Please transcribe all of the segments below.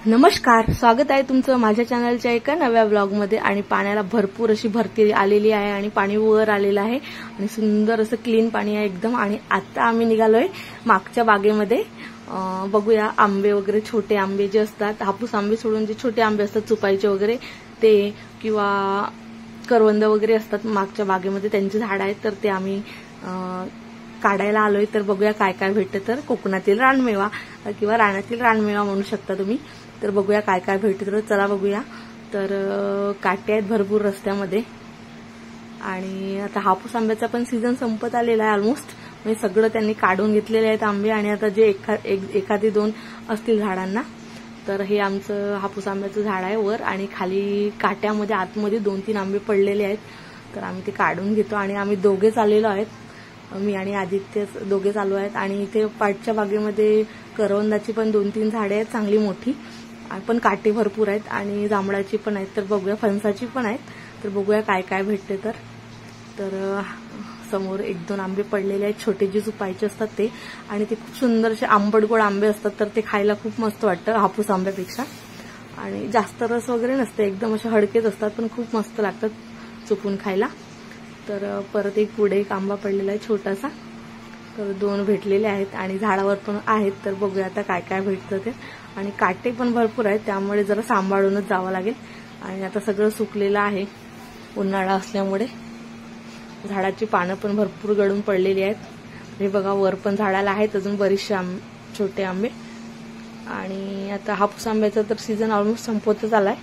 नमस्कार, स्वागत आहे तुमचं माझ्या चॅनलच्या एका नव्या व्लॉगमध्ये। आणि पाण्याला भरपूर अशी भरती आलेली आहे आणि पाणी वर आलेलं आहे आणि सुंदर असं क्लीन पाणी आहे एकदम। आणि आता आम्ही निघालोय मागच्या बागेमध्ये। बघूया आंबे वगैरे, छोटे आंबे जे असतात, हापूस आंबे सोडून जे छोटे आंबे असतात चुपायचे वगैरे ते, किंवा करवंद वगैरे असतात मागच्या बागेमध्ये, त्यांची झाड आहेत, तर ते आम्ही काढायला आलोय। तर बघूया काय काय भेटतं। तर कोकणातील रानमेवा किंवा रानातील रानमेवा म्हणू शकता तुम्ही। तर बघूया काय काय भेटतं, तर चला बघूया। तर काटे आहेत भरपूर रस्त्यामध्ये आणि आता हापूस आंब्याचा पण सीझन संपत आलेला आहे ऑलमोस्ट। म्हणजे सगळं त्यांनी काढून घेतलेले आहेत आंबे आणि आता जे एखादी दोन असतील झाडांना। तर हे आमचं हापूस आंब्याचं झाड आहे वर, आणि खाली काट्यामध्ये आतमध्ये 2-3 आंबे पडलेले आहेत। तर आम्ही ते काढून घेतो आणि आम्ही दोघेच आलेलो आहेत, मी आणि आदित्य दोघे चालू आहेत। आणि इथे पाठच्या बागेमध्ये करवंदाची पण 2-3 झाडे आहेत चांगली मोठी, पण काटे भरपूर आहेत, आणि जांभळाची पण आहेत। तर बघूया, फणसाची पण आहेत। तर बघूया काय काय भेटते। तर समोर 1-2 आंबे पडलेले आहेत, छोटे जे चुपायचे असतात ते, आणि ते खूप सुंदर असे आंबट गोड आंबे असतात। तर ते खायला खूप मस्त वाटतं हापूस आंब्यापेक्षा, आणि जास्त रस वगैरे नसते, एकदम असे हडकेच असतात, पण खूप मस्त लागतात चुपून खायला। तर परत पुढे एक आंबा पडलेला आहे छोटासा, तर 2 भेटलेले आहेत आणि झाडावर पण आहेत। तर बघूया आता काय काय भेटतं ते, आणि काटे पण भरपूर आहेत, त्यामुळे जरा सांभाळूनच जावं लागेल। आणि आता सगळं सुकलेलं आहे उन्हाळा असल्यामुळे, झाडाची पानं पण भरपूर गळून पडलेली आहेत। हे बघा, वर पण झाडाला आहेत अजून बरेचसे छोटे आंबे। आणि आता हापूस आंब्याचा तर सीझन ऑलमोस्ट संपतच आलाय।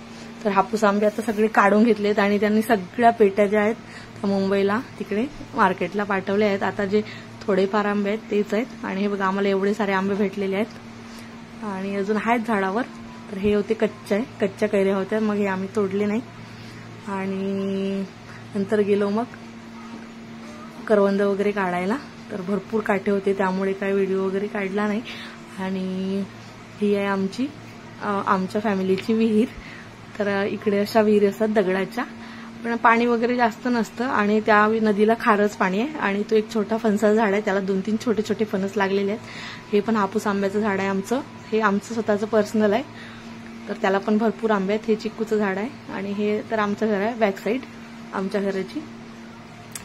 तर हापूस आंबे आता सगळे काढून घेतलेत आणि त्यांनी सगळ्या पेट्या ज्या आहेत त्या मुंबईला तिकडे मार्केटला पाठवले आहेत। आता जे थोडेफार आंबे आहेत तेच आहेत। आणि हे बघा, आम्हाला एवढे सारे आंबे भेटलेले आहेत आणि अजून आहेत झाडावर। तर हे होते कच्च्या कैऱ्या होत्या, मग हे आम्ही तोडले नाही। आणि नंतर गेलो मग करवंद वगैरे काढायला। तर भरपूर काटे होते, त्यामुळे काही व्हिडिओ वगैरे काढला नाही। आणि ही आहे आमच्या फॅमिलीची विहीर। तर इकडे अशा विहिरी असतात दगडाच्या, पण पाणी वगैरे जास्त नसतं, आणि त्या नदीला खारच पाणी आहे। आणि तो एक छोटा फणसाचं झाड आहे, त्याला 2-3 छोटे छोटे फणस लागलेले आहेत। हे पण हापूस आंब्याचं झाड आहे आमचं, हे आमचं स्वतःचं पर्सनल आहे। तर त्याला पण भरपूर आंबे आहेत। हे चिक्कूचं झाड आहे, आणि हे तर आमचं घर आहे बॅक साईड आमच्या घराची।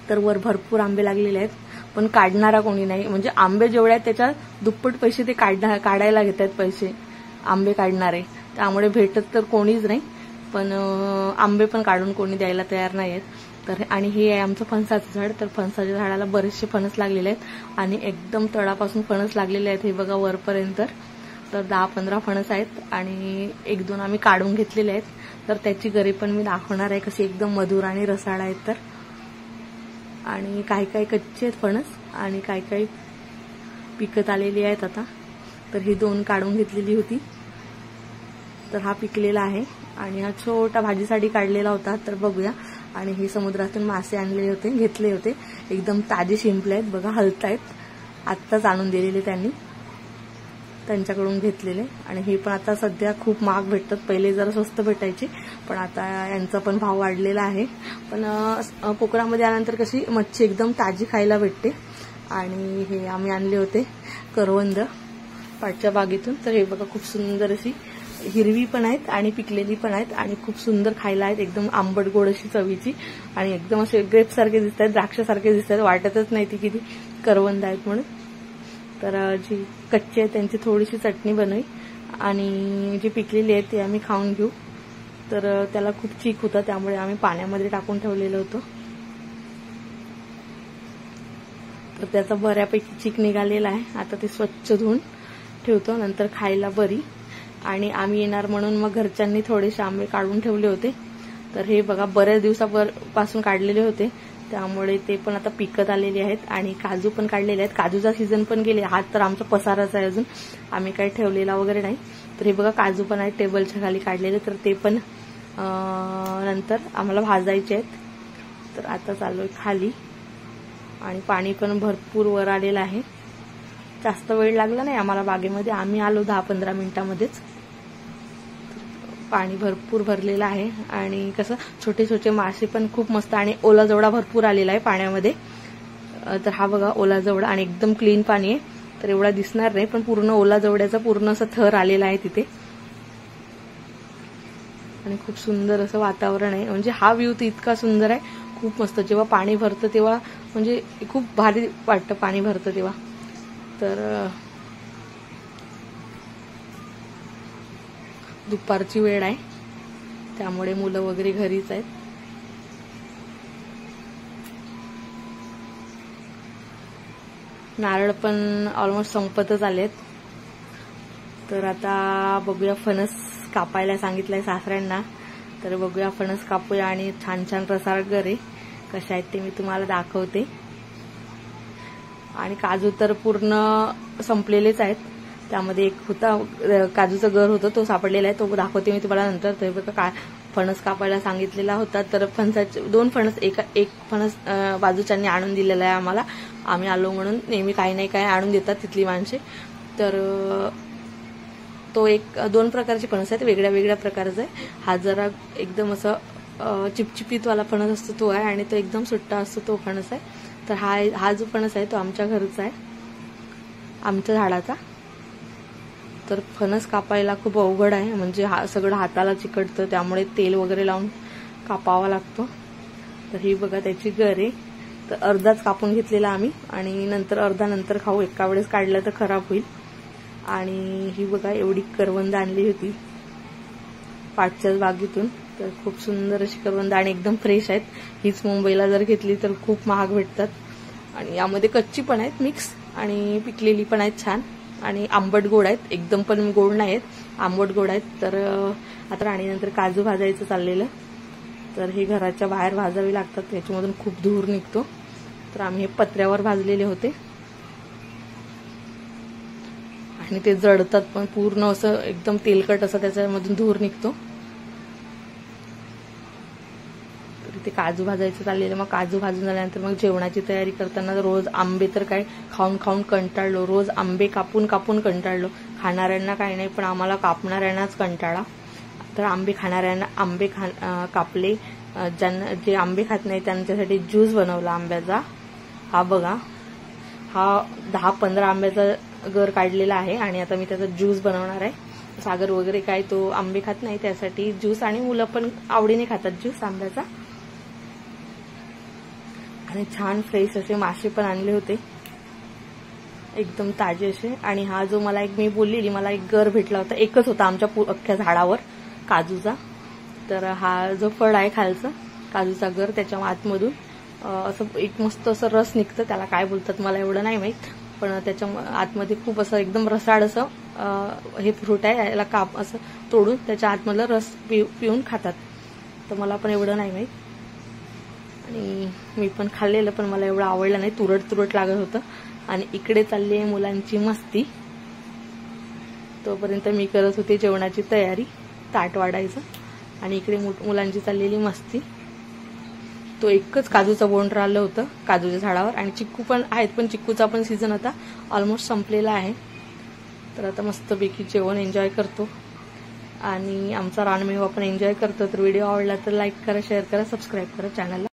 तर वर भरपूर आंबे लागलेले आहेत, पण काढणारा कोणी नाही। म्हणजे आंबे जेवढे आहेत त्याच्या दुप्पट पैसे ते काढायला घेतात पैसे आंबे काढणारे, त्यामुळे भेटत तर कोणीच नाही, पण आंबे पण काढून कोणी द्यायला तयार नाही आहेत। तर आणि हे आहे आमचं फणसाचं झाड। तर फणसाच्या झाडाला बरेचसे फणस लागलेले आहेत आणि एकदम तळापासून फणस लागलेले आहेत, हे बघा वरपर्यंत। तर 10-15 फणस आहेत आणि 1-2 आम्ही काढून घेतलेले आहेत। तर त्याची गरी पण मी दाखवणार आहे, कशी एकदम मधुर आणि रसाळ आहेत। तर आणि काही काही कच्चे आहेत फणस, आणि काही काही पिकत आलेली आहेत आता। तर ही 2 काढून घेतलेली होती। तर हा पिकलेला आहे, आणि हा छोटा भाजीसाठी काढलेला होता। तर बघूया। आणि हे समुद्रातून मासे घेतले होते, एकदम ताजे शिंपले आहेत बघा, हलतायत, आत्ताच आणून दिलेले त्यांनी, त्यांच्याकडून घेतलेले। आणि हे पण आता सध्या खूप महाग भेटतात, पहिले जरा स्वस्त भेटायचे, पण आता यांचा पण भाव वाढलेला आहे। पण कोकणामध्ये आल्यानंतर कशी मच्छी एकदम ताजी खायला भेटते। आणि हे आम्ही आणले होते करवंद पाठच्या बागेतून। तर हे बघा, खूप सुंदर अशी हिरवी पण आहेत आणि पिकलेली पण आहेत, आणि खूप सुंदर खायला आहेत, एकदम आंबट गोड अशी चवीची, आणि एकदम असे ग्रेप सारखे दिसत आहेत, द्राक्षासारखे दिसत आहेत, वाटतच नाही ती किती करवंद आहेत म्हणून। तर जी कच्ची आहे त्यांची थोडीशी चटणी बनवी, आणि जी पिकलेली आहे ती आम्ही खाऊन घेऊ। तर त्याला खूप चीक होता, त्यामुळे आम्ही पाण्यामध्ये टाकून ठेवलेलं होतं। तर त्याचा बऱ्यापैकी चीक निघालेला आहे, आता ते स्वच्छ धुवून ठेवतो, नंतर खायला बरी। आणि आम्ही येणार म्हणून मग घरच्यांनी थोडेसे आंबे काढून ठेवले होते। तर हे बघा, बऱ्याच दिवसापासून काढलेले होते, त्यामुळे ते पण आता पिकत आलेले आहेत। आणि काजू पण काढलेले आहेत, काजूचा सीझन पण गेले, हा तर आमचा पसाराच आहे, अजून आम्ही काही ठेवलेला वगैरे नाही। तर हे बघा, काजू पण आहेत टेबलच्या खाली काढलेले, तर ते पण नंतर आम्हाला भाजायचे आहेत। तर आता चालू आहे खाली, आणि पाणी पण भरपूर वर आलेलं आहे, जास्त वेळ लागला नाही आम्हाला बागेमध्ये, आम्ही आलो 10-15 मिनिटांमध्येच। पाणी भरपूर भरलेलं आहे, आणि कसं छोटे छोटे मासे पण खूप मस्त, आणि ओला जवळा भरपूर आलेला आहे पाण्यामध्ये। तर हा बघा ओला जवळा, आणि एकदम क्लीन पाणी आहे, तर एवढा दिसणार नाही, पण पूर्ण ओला जवळ्याचा पूर्ण असं थर आलेला आहे तिथे। आणि खूप सुंदर असं वातावरण आहे. म्हणजे हा व्ह्यू तर इतका सुंदर आहे, खूप मस्त. जेव्हा पाणी भरतं तेव्हा म्हणजे खूप भारी वाटतं पाणी भरतं तेव्हा. तर दुपारची वेळ आहे त्यामुळे मुलं वगैरे घरीच आहेत. नारळ पण ऑलमोस्ट संपतच आलेत. तर आता बघूया, फणस कापायला सांगितलंय सासऱ्यांना, तर बघूया फणस कापूया आणि छान छान रसाळ आहे कशा आहेत ते मी तुम्हाला दाखवते. आणि काजू तर पूर्ण संपलेलेच आहेत. त्यामध्ये एक होता काजूचा गर होता तो सापडलेला आहे, तो दाखवते मी तुम्हाला नंतर. तर बघा फणस कापायला सांगितलेला होता, तर फणसाचे 2 फणस, एक फणस बाजूच्यांनी आणून दिलेला आहे आम्हाला. आम्ही आलो म्हणून नेहमी काही नाही काय आणून देतात तिथली माणसे. तर तो 2 प्रकारचे फणस आहेत, वेगळ्या वेगळ्या प्रकारचा आहे. हा जरा एकदम असं चिपचिपीतवाला फणस असतो तो आहे, आणि तो एकदम सुट्टा असतो तो फणस आहे. तर हा जो फणस आहे तो आमच्या घरचा आहे, आमच्या झाडाचा. तर फणस कापायला खूप अवघड आहे, म्हणजे सगळं हाताला चिकटतं, त्यामुळे तेल वगैरे लावून कापावा लागतो. तर ही बघा त्याची गर आहे. तर अर्धाच कापून घेतलेला आम्ही, आणि नंतर अर्धा नंतर खाऊ, एका वेळेस काढलं तर खराब होईल. आणि ही बघा एवढी करवंद आणली होती पाठच्याच बागेतून. तर खूप सुंदर अशी करवंद आणि एकदम फ्रेश आहेत. हीच मुंबईला जर घेतली तर खूप महाग भेटतात. आणि यामध्ये कच्ची पण आहेत मिक्स, आणि पिकलेली पण आहेत छान, आणि आंबट गोड आहेत, एकदम पण गोड नाही आहेत, आंबट गोड आहेत. तर आता आणि नंतर काजू भाजायचं चाललेलं. तर हे घराच्या बाहेर भाजावे लागतात, त्याच्यामधून खूप धूर निघतो. तर आम्ही हे पत्र्यावर भाजलेले होते, आणि ते जळतात पण पूर्ण असं एकदम तेलकट असं त्याच्यामधून धूर निघतो. तर ते काजू भाजायचं चाललेलं. मग काजू भाजून झाल्यानंतर मग जेवणाची तयारी करताना रोज आंबे तर काय खाऊन खाऊन कंटाळलो, रोज आंबे कापून कापून कंटाळलो. खाणाऱ्यांना काही नाही, पण आम्हाला कापणाऱ्यांनाच कंटाळा. तर आंबे खाणाऱ्यांना आंबे कापले, जे आंबे खात नाही त्यांच्यासाठी ज्यूस बनवला आंब्याचा. हा बघा, हा 10-15 आंब्याचा गर काढलेला आहे, आणि आता मी त्याचा ज्यूस बनवणार आहे. सागर वगैरे काय तो आंबे खात नाही, त्यासाठी ज्यूस, आणि मुलं पण आवडीने खातात ज्यूस आंब्याचा. आणि छान फ्रेश असे मासे पण आणले होते, एकदम ताजे असे. आणि हा जो मला मी बोललेली मला एक गर भेटला होता, एकच होता आमच्या अख्ख्या झाडावर काजूचा. तर हा जो फळ आहे खालचा काजूचा गर, त्याच्या आतमधून असं एक मस्त असं रस निघतं, त्याला काय बोलतात मला एवढं नाही माहित, पण त्याच्या आतमध्ये खूप असं एकदम रसाळ असं हे फ्रूट आहे. याला काप असं तोडून त्याच्या आतमधलं रस पिऊन खातात. तर मला पण एवढं नाही माहित, आणि मी पण खाल्लेलं, पण मला एवढं आवडलं नाही, तुरट तुरट लागत होतं. आणि इकडे चालली आहे मुलांची मस्ती. तोपर्यंत मी करत होते जेवणाची तयारी, ताट वाढायचं, आणि इकडे मुलांची चाललेली मस्ती. तो एकच काजूचं बोंड राहिलं होतं काजूच्या झाडावर, आणि चिक्कू पण आहेत, पण चिक्कूचा पण सीझन आता ऑलमोस्ट संपलेला आहे. तर आता मस्तपैकी जेवण एन्जॉय करतो, आणि आमचा रानमेवा पण एन्जॉय करतो. तर व्हिडिओ आवडला तर लाईक करा, शेअर करा, सबस्क्राईब करा चॅनलला.